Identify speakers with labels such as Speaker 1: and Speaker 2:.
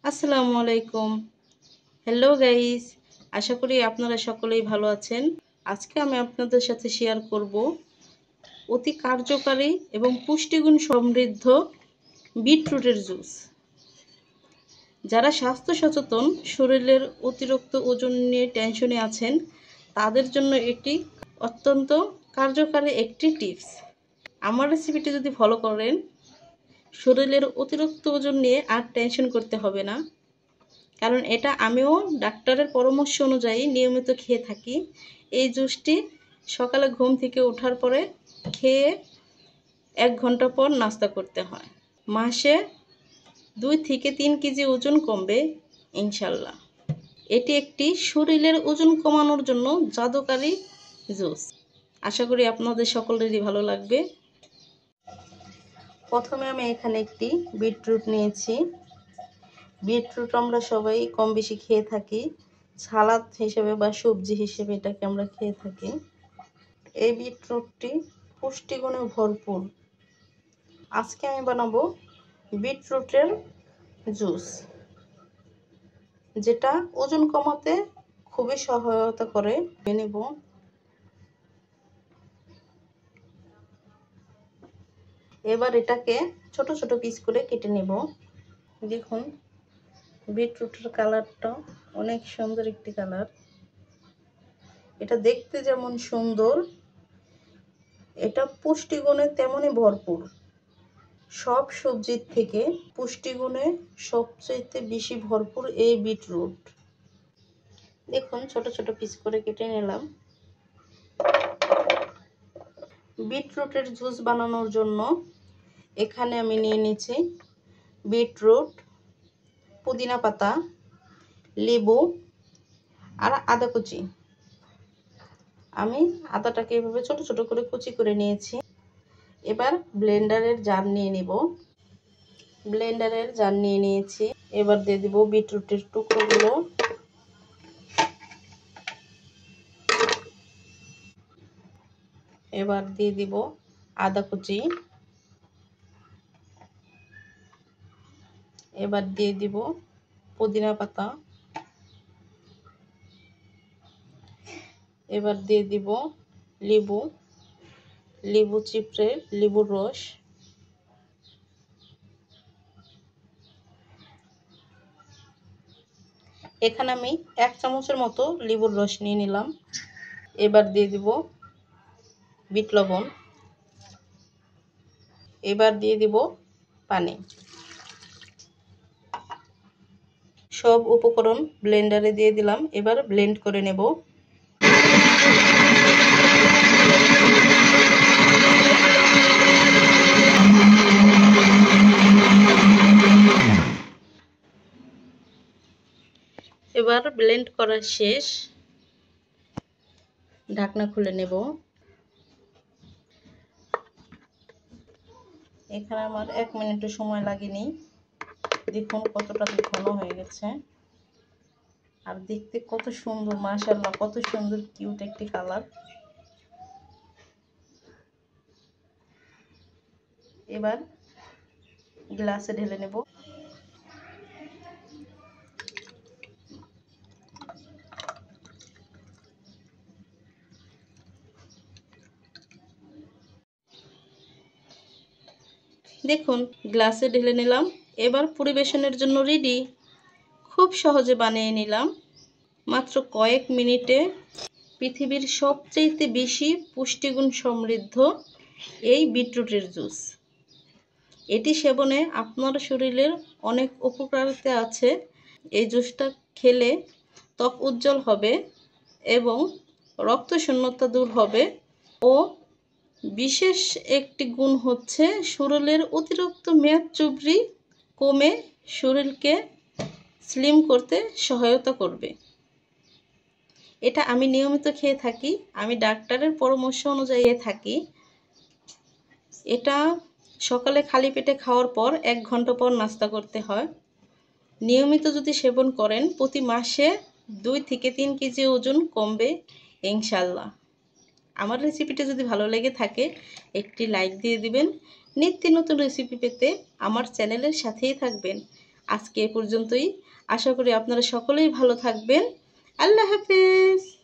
Speaker 1: আসসালামু আলাইকুম। Hello guys, আশা করি আপনারা সকলেই ভালো আছেন। আজকে আমি আপনাদের সাথে শেয়ার করব অতি কার্যকারী এবং পুষ্টিগুণ সমৃদ্ধ বিটরুটের জুস। যারা স্বাস্থ্য সচেতন, শরীরের অতিরিক্ত ওজন নিয়ে টেনশনে আছেন, তাদের জন্য এটি অত্যন্ত কার্যকারী একটি টিপস। আমার রেসিপিটি যদি ফলো করেন, শরীরের অতিরিক্ত ওজন নিয়ে আর টেনশন করতে হবে না। কারণ এটা আমিও ডাক্তারের পরামর্শ অনুযায়ী নিয়মিত খেয়ে থাকি। এই জুসটি সকালে ঘুম থেকে ওঠার পরে খেয়ে 1 ঘন্টা পর নাস্তা করতে হয়। মাসে 2 থেকে 3 কেজি ওজন কমবে ইনশাল্লাহ। এটি একটি শরীরের ওজন কমানোর জন্য জাদুকারী জুস। আশা করি আপনাদের সকলেরই ভালো লাগবে। প্রথমে আমি এখানে একটি বিটরুট নিয়েছি। বিটরুট আমরা সবাই কম বেশি খেয়ে থাকি, সালাদ হিসেবে বা সবজি হিসেবে এটাকে আমরা খেয়ে থাকি। এই বিটরুটটি পুষ্টিগুণে ভরপুর। আজকে আমি বানাবো বিটরুটের জুস, যেটা ওজন কমাতে খুবই সহায়তা করে। নেব এবার এটাকে ছোট ছোট পিস করে কেটে নেব। দেখুন বিটরুটের কালারটা অনেক সুন্দর একটি কালার। এটা দেখতে যেমন সুন্দর, এটা পুষ্টিগুণে তেমনই ভরপুর। সব সবজির থেকে পুষ্টিগুণে সবচেয়ে বেশি ভরপুর এই বিটরুট। দেখুন ছোট ছোট পিস করে কেটে নিলাম। বিটরুটের জুস বানানোর জন্য এখানে আমি নিয়ে নিয়েছি বিটরুট, পুদিনা পাতা, লেবু আর আদা কুচি। আমি আদাটাকে এভাবে ছোট ছোট করে কুচি করে নিয়েছি। এবার ব্লেন্ডারের জার নিয়ে নেব। ব্লেন্ডারের জার নিয়ে নিয়েছি। এবার দিয়ে দিব বিটরুটের টুকরোগুলো। এবার দিয়ে দিব আদা কুচি। এবার দিয়ে দিব পুদিনা পাতা। এবার দিয়ে দিব লেবু চিপড়ে লেবুর রস। এখানে আমি 1 চামচের মতো লেবুর রস নিয়ে নিলাম। এবার দিয়ে দিব বিট লবণ। এবার দিয়ে দিব পানি। সব উপকরণ ব্লেন্ডারে দিয়ে দিলাম। এবার ব্লেন্ড করে নেব। এবার ব্লেন্ড করা শেষ, ঢাকনা খুলে নেব। এখানে আমার 1 মিনিটও সময় লাগেনি। দেখুন কতটা ঘন হয়ে গেছে, আর দেখতে কত সুন্দর, মাশাআল্লাহ কত সুন্দর কিউট একটি কালার। এবার গ্লাসে ঢেলে নেব। দেখুন গ্লাসে ঢেলে নিলাম। এবার পরিবেশনের জন্য রেডি। খুব সহজে বানিয়ে নিলাম, মাত্র কয়েক মিনিটে। পৃথিবীর সবচেয়ে বেশি পুষ্টিগুণ সমৃদ্ধ এই বিটরুটের জুস। এটি সেবনে আপনার শরীরের অনেক উপকারিতা আছে। এই জুসটা খেলে ত্বক উজ্জ্বল হবে এবং রক্ত শূন্যতা দূর হবে। ও বিশেষ একটি গুণ হচ্ছে শরীরের অতিরিক্ত মেদ চর্বি কমে শরীরকে স্লিম করতে সহায়তা করবে। এটা আমি নিয়মিত খেয়ে থাকি। আমি ডাক্তারের পরামর্শ অনুযায়ী থাকি। এটা সকালে খালি পেটে খাওয়ার পর 1 ঘন্টা পর নাস্তা করতে হয়। নিয়মিত যদি সেবন করেন প্রতি মাসে 2 থেকে 3 কেজি ওজন কমবে ইনশাল্লাহ। আমার রেসিপিটা যদি ভালো লেগে থাকে একটি লাইক দিয়ে দিবেন। নিত্য নতুন রেসিপি পেতে আমার চ্যানেলের সাথেই থাকবেন। আজকে এ পর্যন্তই। আশা করি আপনারা সকলেই ভালো থাকবেন। আল্লাহ হাফেজ।